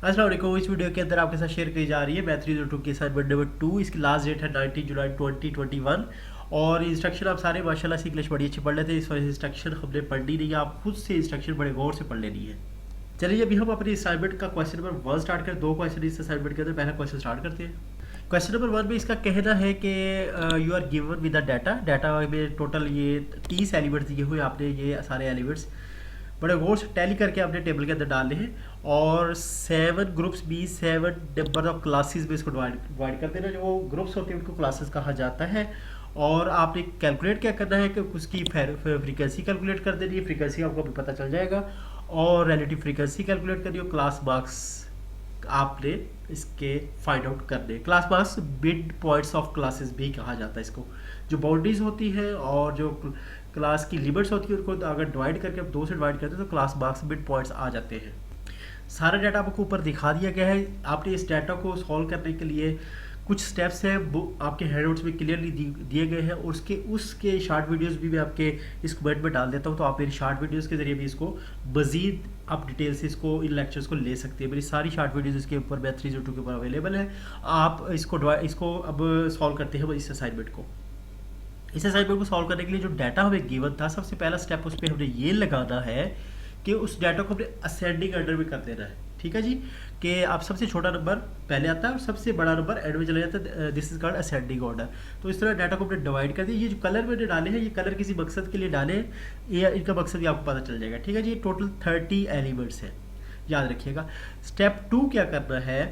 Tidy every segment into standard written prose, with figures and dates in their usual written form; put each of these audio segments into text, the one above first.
अस्सलाम वालेकुम। इस वीडियो के अंदर आपके साथ शेयर की जा रही है मैथ 302 की असाइनमेंट नंबर 2। इसकी लास्ट डेट है 19 जुलाई 2021 और इंस्ट्रक्शन आप सारे माशाल्लाह से इंग्लिश बड़ी अच्छी पढ़ लेते हैं। इस वजह से इंस्ट्रक्शन हमने पढ़नी नहीं है, आप खुद से इंस्ट्रक्शन बड़े गौर से पढ़ लेनी है। चलिए अभी हम अपनी असाइनमेंट का क्वेश्चन नंबर 1 स्टार्ट करें। 2 क्वेश्चन इस असाइनमेंट के अंदर, पहला क्वेश्चन स्टार्ट करते हैं। क्वेश्चन नंबर 1 में इसका कहना है कि you are given with the data में टोटल ये 30 एलिमेंट्स दिए हुए, आपने ये सारे एलिमेंट्स बड़े गौर से टैली करके आपने टेबल के अंदर डालने हैं और 7 ग्रुप्स भी 7 नंबर ऑफ क्लासेस में इसको डिवाइड कर देना। जो ग्रुप्स होते हैं उनको क्लासेस कहा जाता है। और आपने कैलकुलेट क्या करना है कि उसकी फ्रीक्वेंसी कैलकुलेट कर देनी है। फ्रीक्वेंसी आपको अभी पता चल जाएगा। और रिलेटिव फ्रीक्वेंसी कैलकुलेट करनी हो। क्लास मार्क्स आपने इसके फाइंड आउट करने। Class marks mid points of classes भी कहा जाता है इसको। जो बाउंड्रीज होती है और जो क्लास की लिमिट्स होती है उनको अगर डिवाइड करके आप 2 से डिवाइड करते हैं तो क्लास मार्क्स मिड पॉइंट्स आ जाते हैं। सारा डाटा आपको ऊपर दिखा दिया गया है। आपने इस डाटा को सॉल्व करने के लिए कुछ स्टेप्स हैं वो आपके हैंडआउट्स में क्लियरली दिए गए हैं और उसके शॉर्ट वीडियोस भी मैं आपके इस कमेंट में डाल देता हूँ, तो आप मेरी शॉर्ट वीडियोस के जरिए भी इसको मजीद आप डिटेल से इसको इन लेक्चर्स को ले सकते हैं। मेरी सारी शॉर्ट वीडियोस इसके ऊपर मैथ 302 के ऊपर अवेलेबल है। आप इसको अब सॉल्व करते हैं इस असाइनमेंट को। इस असाइनमेंट को सॉल्व करने के लिए जो डाटा हमें गिवन था, सबसे पहला स्टेप उस पर हमने ये लगाना है कि उस डाटा को हमने असेंडिंग ऑर्डर में कर देना है। ठीक है जी, कि आप सबसे छोटा नंबर पहले आता है और सबसे बड़ा नंबर एंड में चला जाता है। This is called ascending order. तो इस तरह डाटा को हमने डिवाइड कर दिया। ये जो कलर मैंने डाले हैं, ये कलर किसी मकसद के लिए डाले हैं, ये इनका मकसद भी आपको पता चल जाएगा। ठीक है जी, टोटल 30 एलिमेंट्स हैं, याद रखिएगा। स्टेप 2 क्या करना है,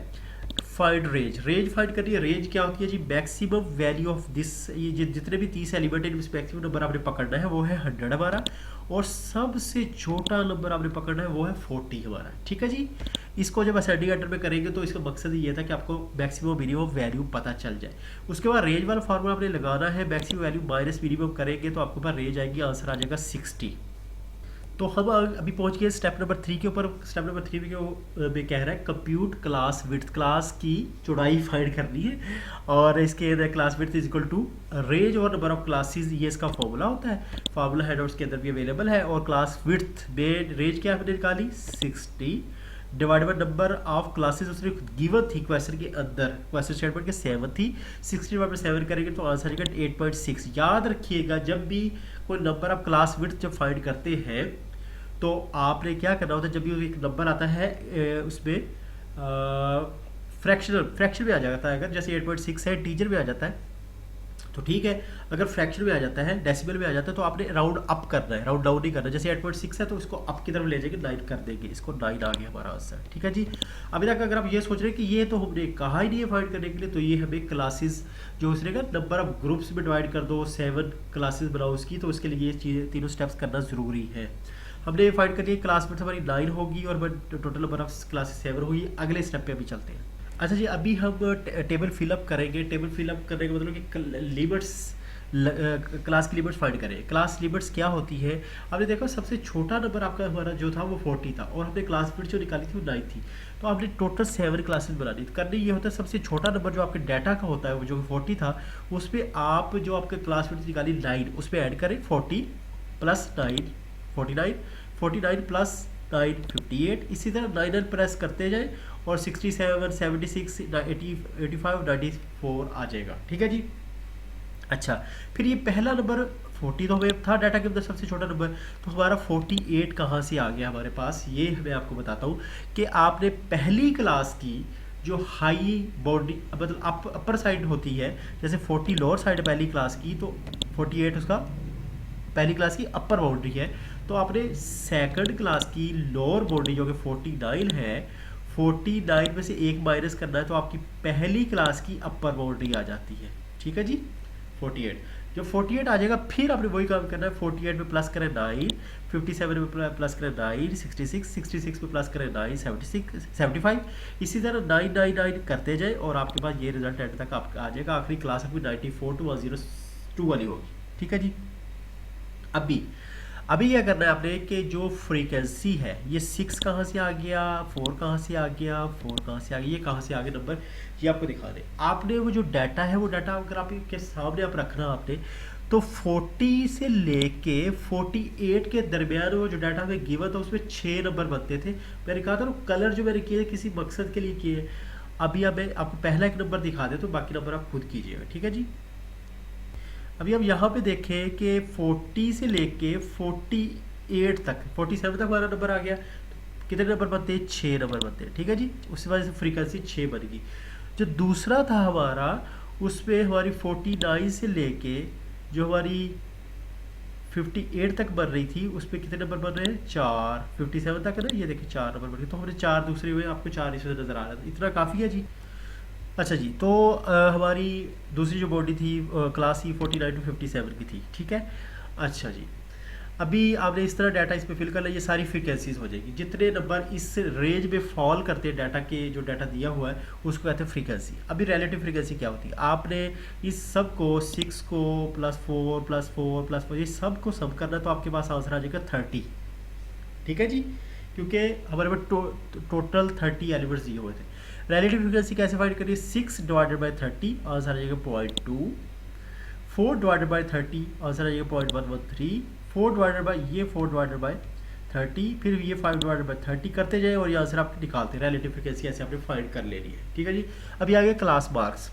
फाइंड रेंज। रेंज फाइंड करनी है। रेंज क्या होती है जी, मैक्सिमम वैल्यू ऑफ दिस। ये जितने भी 30 एलिमेंट है इनमें मैक्सिमम नंबर आपने पकड़ना है वो है 100 हमारा, और सबसे छोटा नंबर आपने पकड़ना है वो है 40 हमारा। ठीक है जी, इसको जब असेंडिंग ऑर्डर में करेंगे तो इसका मकसद ये था कि आपको मैक्सिमम मिनिमम वैल्यू पता चल जाए। उसके बाद रेंज वाला फार्मूला आपने लगाना है। मैक्सिमम वैल्यू माइनस मिनिमम करेंगे तो आपके पास रेंज आएगी, आंसर आ जाएगा 60। तो हम अभी पहुंच गए स्टेप नंबर 3 के ऊपर। स्टेप नंबर 3 में कह रहा है कंप्यूट क्लास विड्थ। क्लास की चौड़ाई फाइंड करनी है और इसके अंदर class width is equal to range और नंबर ऑफ क्लासेस, ये इसका फॉर्मूला होता है। फार्मूला हैंडआउट्स के अंदर भी अवेलेबल है। और क्लास विड्थ में रेंज क्या हमने निकाली 60 divide by number of classes उसने गिवन थी क्वेश्चन के अंदर, क्वेश्चन स्टेटमेंट के 7 थी। 60 डिवाइड बाय 7 करेंगे तो आंसर आएगा 8.6। याद रखिएगा, जब भी कोई नंबर ऑफ क्लास विड्थ जब फाइंड करते हैं तो आपने क्या करना होता है, जब भी एक नंबर आता है उसमें फ्रैक्शन में आ जाता है। अगर जैसे 8.6 है, टीजर में आ जाता है तो ठीक है। अगर फ्रैक्शन में आ जाता है, डेसिमल में आ जाता है, तो आपने राउंड अप करना है, राउंड डाउन नहीं करना। जैसे 8.6 है तो इसको अप की तरफ ले जाएंगे, 9 कर देंगे। इसको 9 आ गया हमारा आंसर। ठीक है जी, अभी तक अगर आप ये सोच रहे हैं कि ये तो हमने कहा ही नहीं है फाइंड करने के लिए, तो ये हमें क्लासेस जो उसने कहा नंबर ऑफ ग्रुप्स में डिवाइड कर दो, 7 क्लासेस बनाओ उसकी, तो उसके लिए ये चीज़ें तीनों स्टेप्स करना ज़रूरी है। हमने ये फाइंड करिए क्लास में हमारी 9 होगी और टोटल नंबर ऑफ क्लासेस 7 होगी। अगले स्टेप पे अभी चलते हैं। अच्छा जी, अभी हम टेबल फिलअप करेंगे। टेबल फिलअप करने का मतलब कि लिमिट्स, क्लास की लिमिट्स फाइंड करें। क्लास लिमिट्स क्या होती है, आपने देखो सबसे छोटा नंबर आपका हमारा जो था वो 40 था और हमने क्लास लिमिट जो निकाली थी वो 9 थी। तो आपने टोटल 7 क्लासेस बनानी। तो करने ये होता है, सबसे छोटा नंबर जो आपके डाटा का होता है वो जो 40 था, उस पर आप जो आपके क्लास लिमिट निकाली 9, उस पर ऐड करें 40 प्लस 9 49, 49 प्लस 9 58। इसी तरह 9 प्रेस करते जाए और 67 76 80 85 94 आ जाएगा। ठीक है जी। अच्छा, फिर ये पहला नंबर 40 तो हमें था डाटा के अंदर सबसे छोटा नंबर, तो हमारा 48 कहाँ से आ गया हमारे पास, ये मैं आपको बताता हूँ कि आपने पहली क्लास की जो हाई बॉडी मतलब अपर साइड होती है, जैसे 40 लोअर साइड पहली क्लास की, तो 48 उसका पहली क्लास की अपर बाउंड्री है। तो आपने सेकंड क्लास की लोअर बाउंड्री जो कि 49 है, 49 में से 1 माइनस करना है तो आपकी पहली क्लास की अपर बाउंड्री आ जाती है। ठीक है जी, 48। जब 48 आ जाएगा फिर आपने वही काम करना है। 48 में प्लस करें 9, 57 में प्लस करें 9, 66 में प्लस करें 9, 75। इसी तरह 9 9 9 करते जाए और आपके पास ये रिजल्ट एंड तक आपका आ जाएगा। आखिरी क्लास आपकी 94 to 102 वाली होगी। ठीक है जी। अभी क्या करना है आपने कि जो फ्रीक्वेंसी है, ये 6 कहाँ से आ गया, 4 कहाँ से आ गया, 4 कहाँ से आ गया, ये कहाँ से आ गया नंबर, ये आपको दिखा दे। आपने वो जो डाटा है वो डाटा अगर आपके सामने आप रखना आपने, तो 40 से लेके 48 के दरमियान वो जो डाटा हमें गिवन था उसमें 6 नंबर बनते थे। मैंने कहा था ना कलर जो मैंने किए किसी मकसद के लिए किए। अभी अब मैं आपको पहला एक नंबर दिखा दे तो बाकी नंबर आप खुद कीजिएगा, ठीक है जी। अभी हम यहाँ पे देखें कि 40 से लेके 48 तक 47 तक हमारा नंबर आ गया। तो कितने नंबर बनते हैं? 6 नंबर बनते हैं, ठीक है जी। उसकी वजह से फ्रीक्वेंसी 6 बन गई। जो दूसरा था हमारा उसमें हमारी 49 से लेके जो हमारी 58 तक बन रही थी उस पर कितने नंबर बन रहे हैं? 4। 57 तक है ना, ये देखिए 4 नंबर बन गए। तो हमने 4 दूसरे हुए, आपको 4 इसमें नज़र आ रहा था। इतना काफ़ी है जी। अच्छा जी, तो हमारी दूसरी जो बॉडी थी क्लास ही 49 to 57 की थी, ठीक है। अच्छा जी, अभी आपने इस तरह डाटा इस पे फिल कर लिया, ये सारी फ्रीक्वेंसीज हो जाएगी। जितने नंबर इस रेंज में फॉल करते हैं डाटा के, जो डाटा दिया हुआ है उसको कहते हैं फ्रीक्वेंसी। अभी रिलेटिव फ्रीक्वेंसी क्या होती है? आपने इस सब को 6 को +4 +4 +4 ये सब को सम करना, तो आपके पास आंसर आ जाएगा 30, ठीक है जी। क्योंकि हमारे पास टोटल 30 एलिमेंट्स दिए हुए थे। रिलेटिव फ्रीक्वेंसी कैसे फाइंड करिए? 6 डिवाइडेड बाई 30 आंसर आ जाएगा 0.2। 4 डिवाइडेड बाई 30 आंसर आ जाएगा 0.113। 4 डिवाइडेड बाई ये 4 डिवाइडेड बाई 30, फिर ये 5 डिवाइडेड बाई 30 करते जाए और ये आंसर आपके निकालते हैं। रिलेटिव फ्रीक्वेंसी ऐसे आपने फाइंड कर लेनी है, ठीक है जी। अभी आ गया class marks.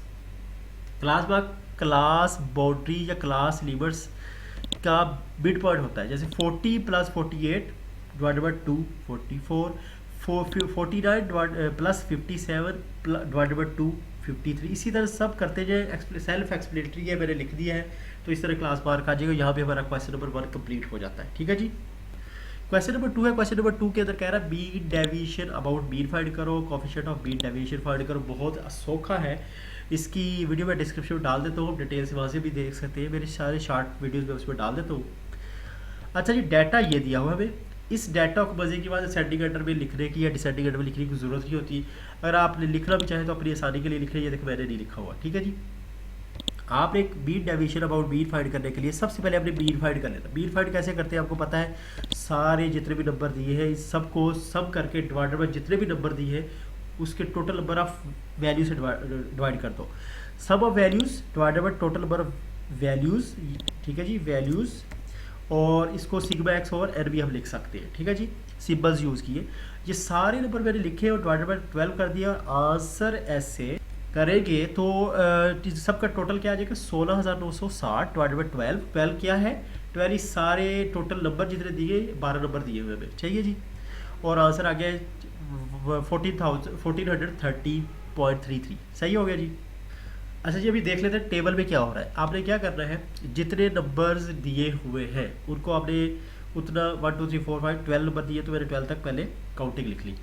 Class mark class boundary या क्लास लिमिट्स का मिड पॉइंट होता है। जैसे 40 + 48 डिवाइडेड बाई 2 44, 49 + 57 डिवाइडेड बाई 2 53। इसी तरह सब करते जाए। सेल्फ एक्सप्लेनेटरी है, मैंने लिख दिया है। तो इस तरह क्लास मार्क आ जाएगा। यहाँ पे हमारा क्वेश्चन नंबर 1 कंप्लीट हो जाता है, ठीक है जी। क्वेश्चन नंबर 2 है। क्वेश्चन नंबर 2 के अंदर कह रहा है mean deviation about mean find करो, coefficient of mean deviation find करो। बहुत सौखा है। इसकी वीडियो मैं डिस्क्रिप्शन में डाल देता हूँ, डिटेल से वहाँ से भी देख सकते हैं। मेरे सारे शॉर्ट वीडियोज़ में उसमें डाल देता हूँ। अच्छा जी, डाटा ये दिया हुआ है हमें। इस डाटा को मज़े की बात असेंडिंग ऑर्डर में लिखने की या डिसेंडिंग ऑर्डर में लिखने की ज़रूरत नहीं होती। अगर आप लिखना भी चाहें तो अपनी आसानी के लिए लिख लीजिए। देखो मैंने नहीं लिखा हुआ, ठीक है जी। आप एक mean deviation about mean find करने के लिए सबसे पहले आपने मीन फाइंड कर लेना। मीन फाइंड कैसे करते हैं आपको पता है। सारे जितने भी नंबर दिए हैं इस सबको सम करके डिवाइडेड बाय जितने भी नंबर दिए हैं उसके टोटल नंबर ऑफ वैल्यू से डिवाइड कर दो। Sum of values divided by total number of values, ठीक है जी, वैल्यूज़। और इसको सिग्मा एक्स ओवर एन भी हम लिख सकते हैं, ठीक है जी। सिंबल्स यूज़ किए। ये सारे नंबर मैंने लिखे और डिवाइडेड बाय 12 कर दिया। आंसर ऐसे करेंगे तो सबका टोटल क्या आ जाएगा? 16,960 डिवाइडेड बाय 12। 12 क्या है? 12 इस सारे टोटल नंबर जितने दिए 12 नंबर दिए हुए हमें चाहिए जी। और आंसर आ गया 1430.33। सही हो गया जी। अच्छा जी, अभी देख लेते हैं टेबल में क्या हो रहा है। आपने क्या करना है, जितने नंबर्स दिए हुए हैं उनको आपने उतना 1 2 3 4 5 12 नंबर दिए तो मैंने 12 तक पहले काउंटिंग लिख ली।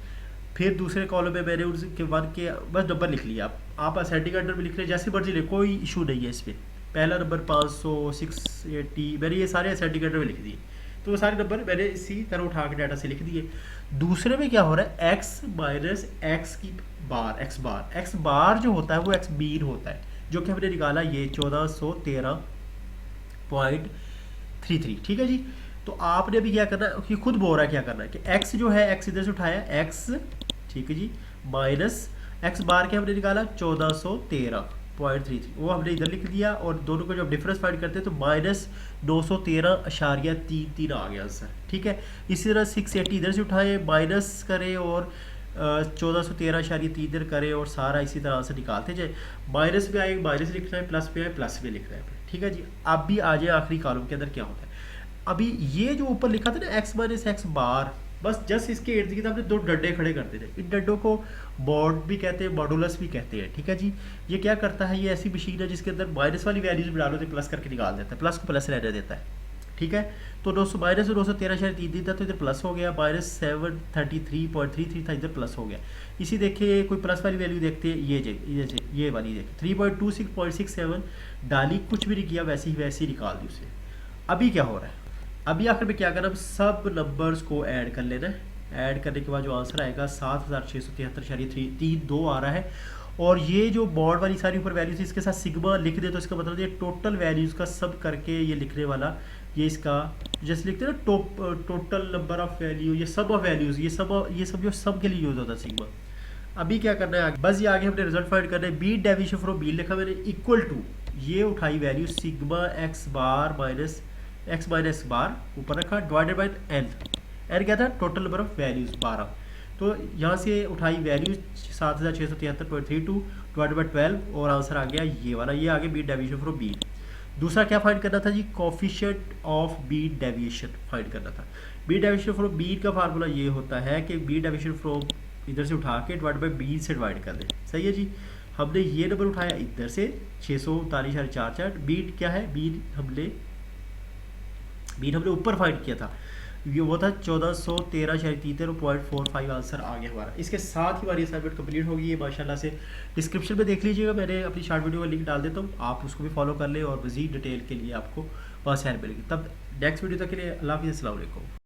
फिर दूसरे कॉलम में मैंने उनके 1 के बस नंबर लिख लिया। आप असेंडिंग ऑर्डर में लिख रहे जैसे मर्जी ले, कोई इशू नहीं है इसमें। पहला नंबर 500 680 मैंने ये सारे असेंडिंग ऑर्डर में लिख दिए। तो वो सारे नंबर मैंने इसी तरह उठा के डाटा से लिख दिए। दूसरे में क्या हो रहा है, x माइनस एक्स की बार, एक्स बार जो होता है वो एक्स मीन होता है, जो कि हमने निकाला ये 1413.33, ठीक है जी। तो आपने भी क्या करना है कि खुद बोल रहा है क्या करना है कि x जो है x इधर से उठाया x, ठीक है जी, माइनस x बार के हमने निकाला 1413.33, वो हमने इधर लिख दिया। और दोनों को जब डिफरेंस फाइंड करते हैं तो -913.33 आ गया आंसर, ठीक है। इसी तरह 680 इधर से उठाए माइनस करें और 1413.3 इधर करें और सारा इसी तरह से निकालते जाए। माइनस पे आए माइनस लिखना है, प्लस पे आए प्लस में लिखना है, ठीक है जी। अब भी आ जाए आखिरी कॉलम के अंदर क्या होता है। अभी ये जो ऊपर लिखा था ना x माइनस एक्स बार, बस जस्ट इसके इर्द गिर्द आपने 2 डंडे खड़े करते थे। इन डंडों को बॉड भी कहते हैं, मॉडुलस भी कहते हैं, ठीक है जी। ये क्या करता है, ये ऐसी मशीन है जिसके अंदर माइनस वाली वैल्यूज भी डालो तो प्लस करके निकाल देता है, प्लस को प्लस रहने देता है, ठीक है। तो 913.3 था तो इधर प्लस हो गया, -733.33 था इधर प्लस हो गया। इसी देखिए कोई प्लस वाली वैल्यू देखते हैं, ये वाली देखिए 3.26.67 डाली, कुछ भी नहीं किया, वैसे ही निकाल दी उसे। अभी क्या हो रहा है, अभी आखिर में क्या करना है, सब नंबर्स को ऐड कर लेना है। ऐड करने के बाद जो आंसर आएगा 7673.32 आ रहा है। और ये जो बॉर्ड वाली सारी ऊपर वैल्यूज इसके साथ सिग्मा लिख दे तो इसका मतलब ये टोटल वैल्यूज का सब करके ये लिखने वाला, ये इसका जैसे लिखते हैं ना टोटल नंबर ऑफ वैल्यू, ये सब ऑफ वैल्यूज, ये सब जो सब के लिए यूज होता है सिग्मा। अभी क्या करना है, बस ये आगे हमने रिजल्ट फाइंड करना है। मीन डेविएशन फ्रॉम मीन लिखा मैंने इक्वल टू ये उठाई वैल्यू सिग्मा एक्स बार माइनस बार ऊपर रखा डिवाइडेड बाई एन। एन क्या था? Total number of values 12। तो यहाँ से उठाई वैल्यू 7673.32 डिवाइडेड बाई 12 और आंसर आ गया ये वाला, ये आ गया मीन डेविएशन फ्रॉम मीन। दूसरा क्या फाइंड करना था जी? Coefficient of mean deviation find करना था। मीन डेविएशन फ्रॉम मीन का फार्मूला ये होता है कि मीन डेविएशन फ्रॉम इधर से उठा के डिवाइड बाई मीन से डिवाइड कर दें। सही है जी। हमने ये नंबर उठाया इधर से 639.44। मीन क्या है? मीन हमने ऊपर फाइंड किया था, ये वो था 1413.45 आंसर आ गया हमारा। इसके साथ ही हमारी असाइनमेंट कंप्लीट होगी ये माशाल्लाह से। डिस्क्रिप्शन में देख लीजिएगा, मैंने अपनी शॉर्ट वीडियो का लिंक डाल देता हूँ, आप उसको भी फॉलो कर लें और मज़ीद डिटेल के लिए आपको वहाँ से हेल्प मिलेगी। तब नेक्स्ट वीडियो तक के लिए अल्लाह हाफ़िज़, अस्सलाम वालेकुम।